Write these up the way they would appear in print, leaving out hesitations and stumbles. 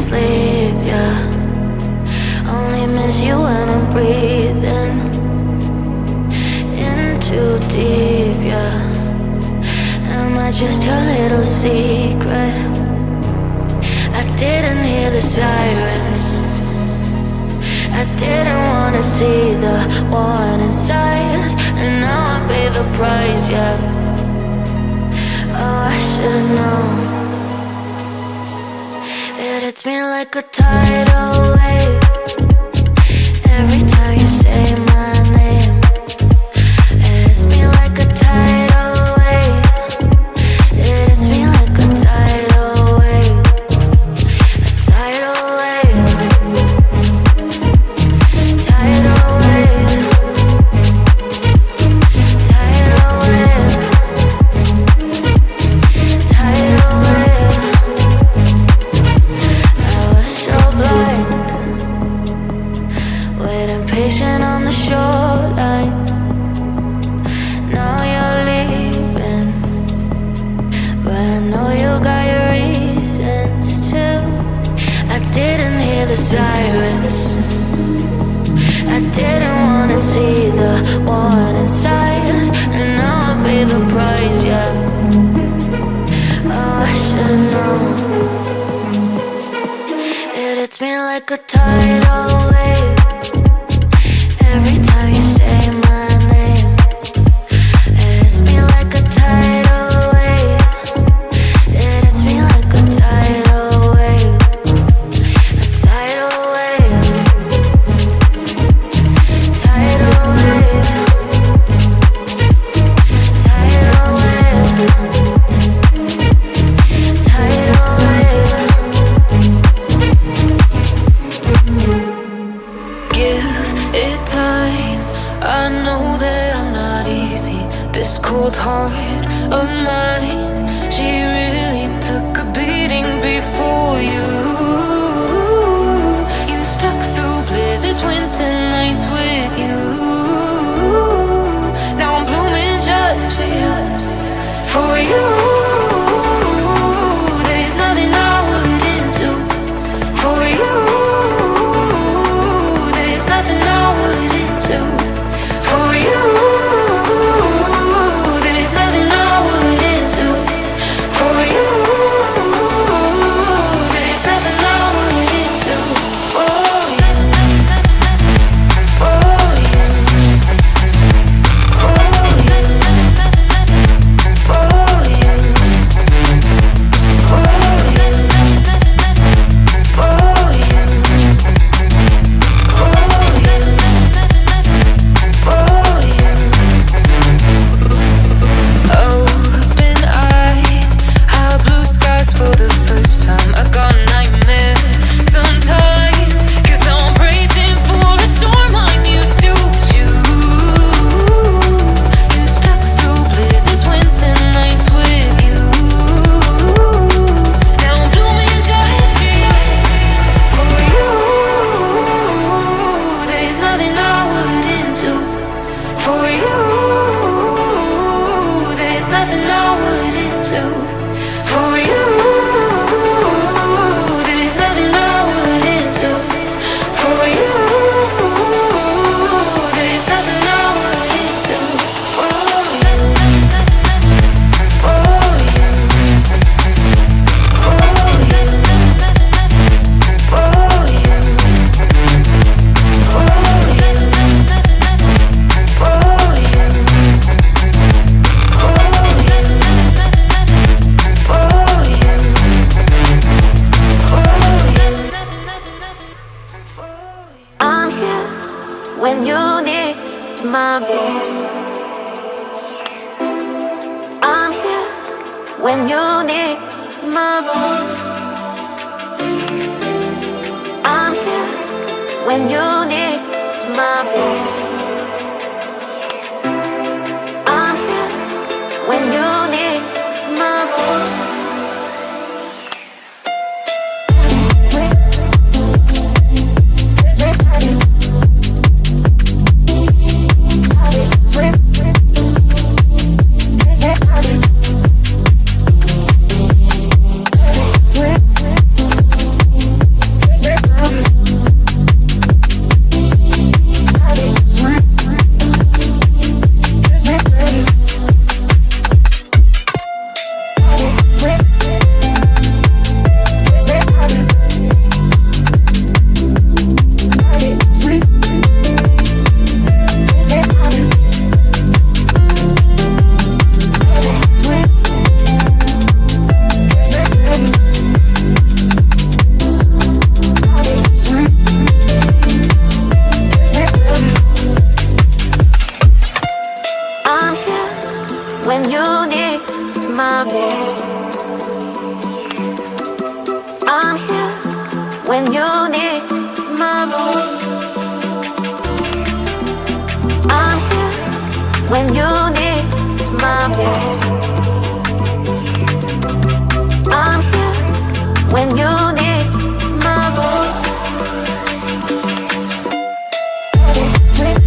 sleep, yeah. Only miss you when I'm breathing in too deep, yeah. Am I just your little secret? I didn't hear the sirens, I didn't wanna see the warning signs, and now I pay the price, yeah. Oh, I should've known. It hits me like a tidal wave every time you say my name. It hits me like a tidal wave. It hits me like a tidal wave. A tidal wave. Tidal wave. Tidal wave. Tidal wave. I was so blind, waiting patient on the shoreline. Now you're leaving, but I know you got your reasons too. I didn't hear the sirens, I didn't wanna see the warning signs, and now I pay the price, yeah. Oh, I should've known. It hits me like a tidal wave every time you say my name. It hits me like a tidal wave. It hits me like a tidal wave. A tidal wave. Tidal wave. Tidal wave. Tidal wave. Give it time. I know that I'm not easy. This cold heart of mine, she really took a beating before you. You stuck through blizzards, winter nights with you. Now I'm blooming just for you. For you. There's nothing I wouldn't do. For you. There's nothing I wouldn't do. For you. There's nothing I wouldn't do. For you. There's nothing I wouldn't do. For you. For you. For you. For you. For you. For you. Open eye, high blue skies for the first time. I got nightmares sometimes, 'cause I'm bracing for a storm I'm used to. You stuck through blizzards, winter nights with you. Now I'm blooming just for you. There's nothing I wouldn't do. For you. There's nothing I wouldn't do. For you. There's nothing I wouldn't do. For you. There's nothing I wouldn't do. For you. For you. For you. For you. For you. I'm here when you need my voice. I'm here when you need my voice. I'm here when you need my voice. I'm here when you need my voice. when you need my voice. I'm here when you need my voice. I'm here when you need my voice. Sweet.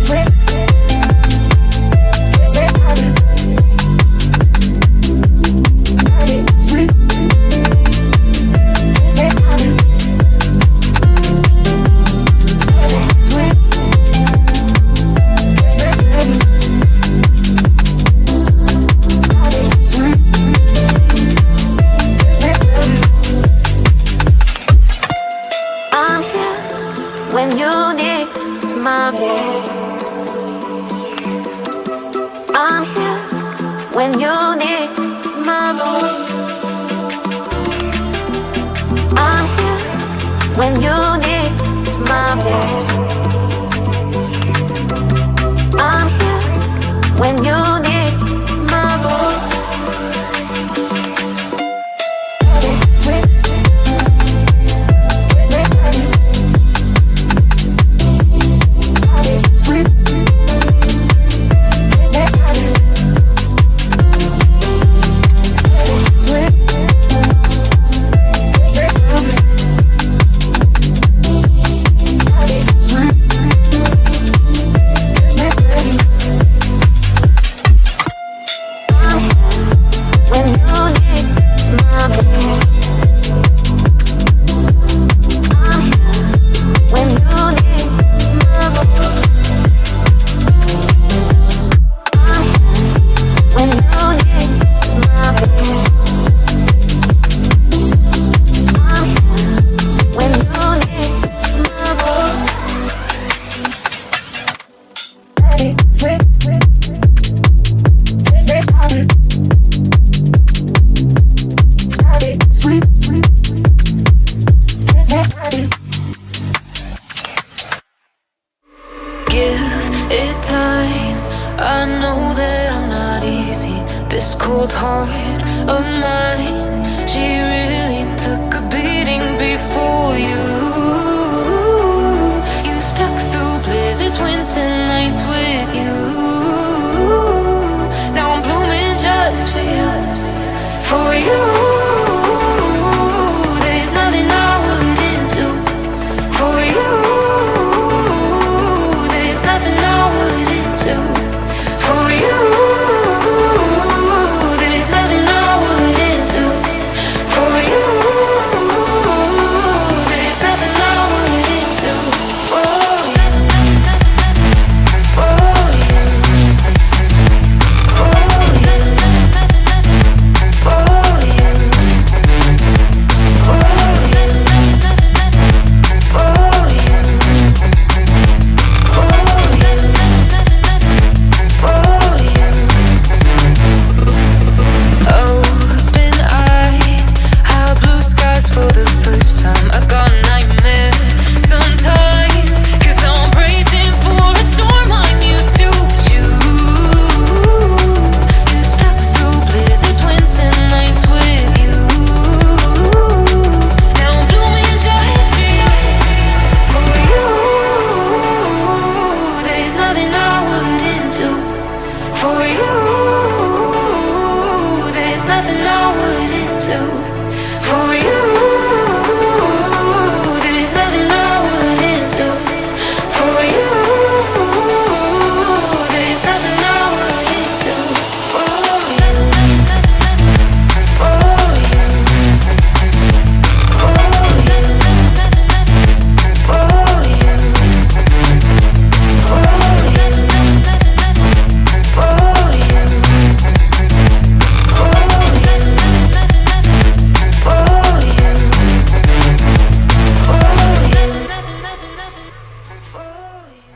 Sweet. when you need my voice. I'm here when you need my voice. I'm here when you need my voice. I'm here when you need my voice. Sweet, sweet, sweet, give it time. I know that I'm not easy. This cold heart of mine, she really took a beating before you.